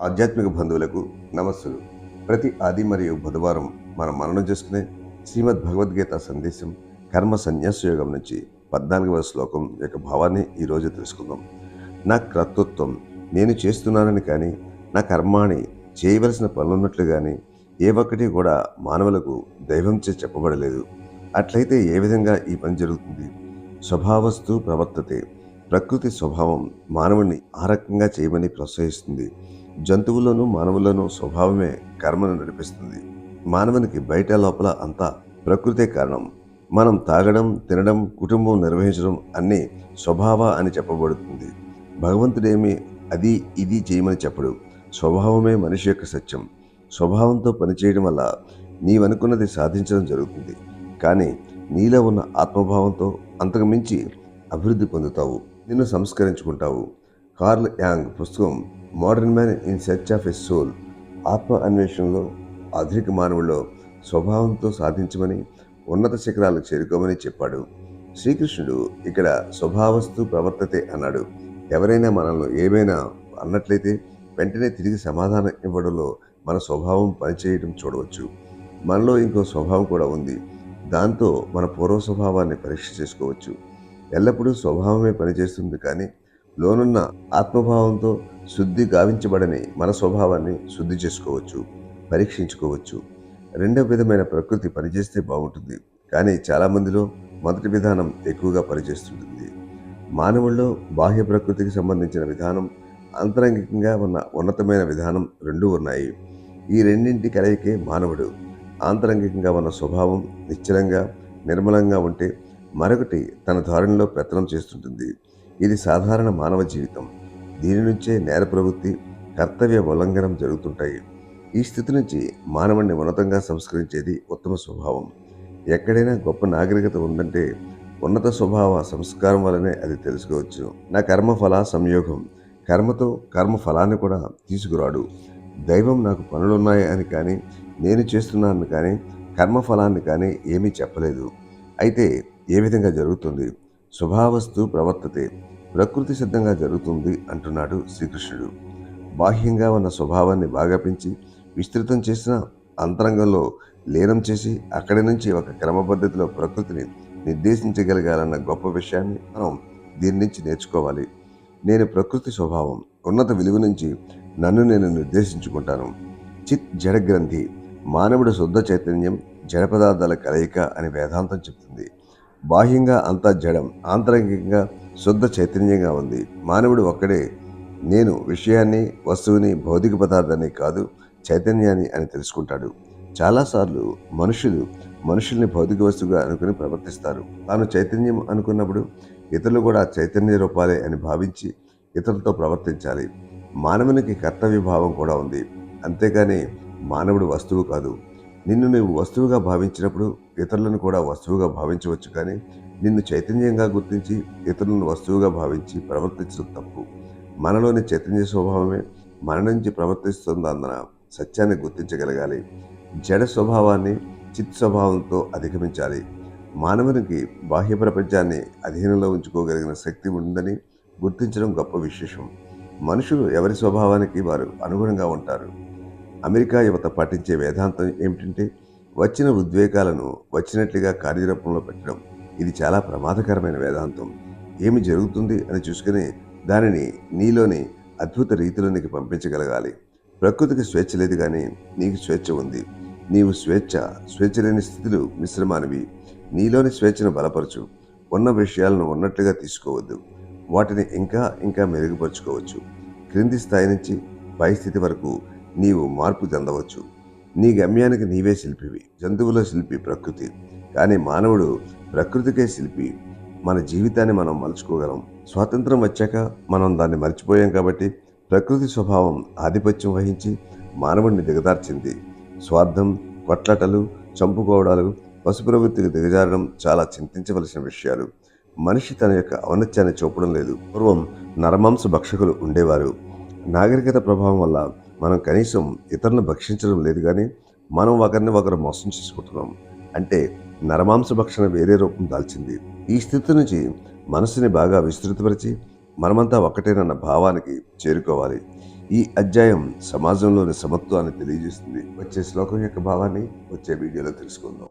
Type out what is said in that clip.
ఆధ్యాత్మిక బంధువులకు నమస్సులు. ప్రతి ఆది మరియు బుధవారం మనం మననం చేసుకునే శ్రీమద్ భగవద్గీత సందేశం కర్మ సన్యాస యోగం నుంచి 14వ శ్లోకం యొక్క భావాన్ని ఈరోజు తెలుసుకుందాం. నా కర్తృత్వం నేను చేస్తున్నానని కానీ, నా కర్మాణి చేయవలసిన పనులున్నట్లు కానీ ఏ ఒక్కటి కూడా మానవులకు దైవంచే చెప్పబడలేదు. అట్లయితే ఏ విధంగా ఈ పని జరుగుతుంది? స్వభావస్తు ప్రవర్తతే. ప్రకృతి స్వభావం మానవుణ్ణి ఆ రకంగా చేయమని ప్రోత్సహిస్తుంది. జంతువుల్లోనూ మానవుల్లోనూ స్వభావమే కర్మను నడిపిస్తుంది. మానవునికి బయట లోపల అంతా ప్రకృతే కారణం. మనం తాగడం, తినడం, కుటుంబం నిర్వహించడం అన్నీ స్వభావ అని చెప్పబడుతుంది. భగవంతుడేమి అది ఇది చేయమని చెప్పడు. స్వభావమే మనిషి యొక్క సత్యం. స్వభావంతో పనిచేయడం వల్ల నీవనుకున్నది సాధించడం జరుగుతుంది. కానీ నీలో ఉన్న ఆత్మభావంతో అంతకు మించి అభివృద్ధి పొందుతావు. నిన్ను సంస్కరించుకుంటావు. కార్ల్ యాంగ్ పుస్తకం modern man in search of a soul, ఆత్మ అన్వేషణలో ఆధునిక మానవుల్లో స్వభావంతో సాధించమని, ఉన్నత శిఖరాలకు చేరుకోమని చెప్పాడు. శ్రీకృష్ణుడు ఇక్కడ స్వభావస్తు ప్రవర్తతే అన్నాడు. ఎవరైనా మనల్ని ఏమైనా అన్నట్లయితే వెంటనే తిరిగి సమాధానం ఇవ్వడంలో మన స్వభావం పనిచేయడం చూడవచ్చు. మనలో ఇంకో స్వభావం కూడా ఉంది. దాంతో మన పూర్వ స్వభావాన్ని పరీక్ష చేసుకోవచ్చు. ఎల్లప్పుడూ స్వభావమే పనిచేస్తుంది, కానీ లోనున్న ఆత్మభావంతో శుద్ధి గావించబడని మన స్వభావాన్ని శుద్ధి చేసుకోవచ్చు, పరీక్షించుకోవచ్చు. రెండవ విధమైన ప్రకృతి పనిచేస్తే బాగుంటుంది, కానీ చాలామందిలో మొదటి విధానం ఎక్కువగా పనిచేస్తుంటుంది. మానవుల్లో బాహ్య ప్రకృతికి సంబంధించిన విధానం, అంతరంగికంగా ఉన్న ఉన్నతమైన విధానం రెండూ ఉన్నాయి. ఈ రెండింటి కలయికే మానవుడు. ఆంతరంగికంగా ఉన్న స్వభావం నిశ్చలంగా నిర్మలంగా ఉంటే మరొకటి తన ధోరణిలో పెత్తనం చేస్తుంటుంది. ఇది సాధారణ మానవ జీవితం. దీని నుంచే నేర ప్రవృత్తి, కర్తవ్య ఉల్లంఘనం జరుగుతుంటాయి. ఈ స్థితి నుంచి మానవుణ్ణి ఉన్నతంగా సంస్కరించేది ఉత్తమ స్వభావం. ఎక్కడైనా గొప్ప నాగరికత ఉందంటే ఉన్నత స్వభావ సంస్కారం వల్లనే అది తెలుసుకోవచ్చు. నా కర్మఫల సంయోగం. కర్మతో కర్మ ఫలాన్ని కూడా తీసుకురాడు. దైవం నాకు పనులున్నాయి అని కానీ, నేను చేస్తున్నాను కానీ, కర్మఫలాన్ని కానీ ఏమీ చెప్పలేదు. అయితే ఏ విధంగా జరుగుతుంది? స్వభావస్తు ప్రవర్తతే. ప్రకృతి సిద్ధంగా జరుగుతుంది అంటున్నాడు శ్రీకృష్ణుడు. బాహ్యంగా ఉన్న స్వభావాన్ని బాగా పెంచి విస్తృతం చేసిన అంతరంగంలో లీనం చేసి అక్కడి నుంచి ఒక క్రమ పద్ధతిలో ప్రకృతిని నిర్దేశించగలగాలన్న గొప్ప విషయాన్ని మనం దీని నుంచి నేర్చుకోవాలి. నేను ప్రకృతి స్వభావం, ఉన్నత విలువ నుంచి నన్ను నేను నిర్దేశించుకుంటాను. చిత్ జడగ్రంథి. మానవుడు శుద్ధ చైతన్యం, జడ పదార్థాల కలయిక అని వేదాంతం చెప్తుంది. బాహ్యంగా అంతా జడం, ఆంతరంగికంగా శుద్ధ చైతన్యంగా ఉంది. మానవుడు ఒక్కడే నేను విషయాన్ని, వస్తువుని, భౌతిక పదార్థాన్ని కాదు, చైతన్యాన్ని అని తెలుసుకుంటాడు. చాలాసార్లు మనుషుల్ని భౌతిక వస్తువుగా అనుకుని ప్రవర్తిస్తారు. తాను చైతన్యం అనుకున్నప్పుడు ఇతరులు కూడా చైతన్య రూపాలే అని భావించి ఇతరులతో ప్రవర్తించాలి. మానవునికి కర్తవ్య భావం కూడా ఉంది. అంతేకాని మానవుడు వస్తువు కాదు. నిన్ను నీవు వస్తువుగా భావించినప్పుడు ఇతరులను కూడా వస్తువుగా భావించవచ్చు, కానీ నిన్ను చైతన్యంగా గుర్తించి ఇతరులను వస్తువుగా భావించి ప్రవర్తించడం తప్పు. మనలోని చైతన్య స్వభావమే మన నుంచి ప్రవర్తిస్తుందన్న సత్యాన్ని గుర్తించగలగాలి. జడ స్వభావాన్ని చిత్ స్వభావంతో అధిగమించాలి. మానవునికి బాహ్య ప్రపంచాన్ని అధీనంలో ఉంచుకోగలిగిన శక్తి ఉందని గుర్తించడం గొప్ప విశేషం. మనుషులు ఎవరి స్వభావానికి వారు అనుగుణంగా ఉంటారు. అమెరికా యువత పాటించే వేదాంతం ఏమిటంటే వచ్చిన ఉద్వేగాలను వచ్చినట్లుగా కార్యరూపంలో పెట్టడం. ఇది చాలా ప్రమాదకరమైన వేదాంతం. ఏమి జరుగుతుంది అని చూసుకుని దానిని నీలోని అద్భుత రీతిలోనికి పంపించగలగాలి. ప్రకృతికి స్వేచ్ఛ లేదు, కానీ నీకు స్వేచ్ఛ ఉంది. నీవు స్వేచ్ఛ లేని స్థితులు మిశ్రమానివి. నీలోని స్వేచ్ఛను బలపరచు. ఉన్న విషయాలను ఉన్నట్లుగా తీసుకోవద్దు. వాటిని ఇంకా ఇంకా మెరుగుపరుచుకోవచ్చు. క్రింది స్థాయి నుంచి పై స్థితి వరకు నీవు మార్పు చెందవచ్చు. నీ గమ్యానికి నీవే శిల్పివి. జంతువుల శిల్పి ప్రకృతి, కానీ మానవుడు ప్రకృతికే శిల్పి. మన జీవితాన్ని మనం మలుచుకోగలం. స్వాతంత్రం వచ్చాక మనం దాన్ని మర్చిపోయాం. కాబట్టి ప్రకృతి స్వభావం ఆధిపత్యం వహించి మానవుడిని దిగదార్చింది. స్వార్థం, కొట్లాటలు, చంపుకోవడాలు, పశు ప్రవృత్తికి దిగజారడం చాలా చింతించవలసిన విషయాలు. మనిషి తన యొక్క ఔన్నత్యాన్ని చూపడం లేదు. పూర్వం నరమాంస భక్షకులు ఉండేవారు. నాగరికత ప్రభావం వల్ల మనం కనీసం ఇతరులను భక్షించడం లేదు, కానీ మనం ఒకరిని ఒకరు మోసం చేసుకుంటున్నాం. అంటే నరమాంస భక్షణ వేరే రూపం దాల్చింది. ఈ స్థితి నుంచి మనసుని బాగా విస్తృతపరిచి మనమంతా ఒక్కటేనన్న భావానికి చేరుకోవాలి. ఈ అధ్యాయం సమాజంలోని సమత్వాన్ని తెలియజేస్తుంది. వచ్చే శ్లోకం యొక్క భావాన్ని వచ్చే వీడియోలో తెలుసుకుందాం.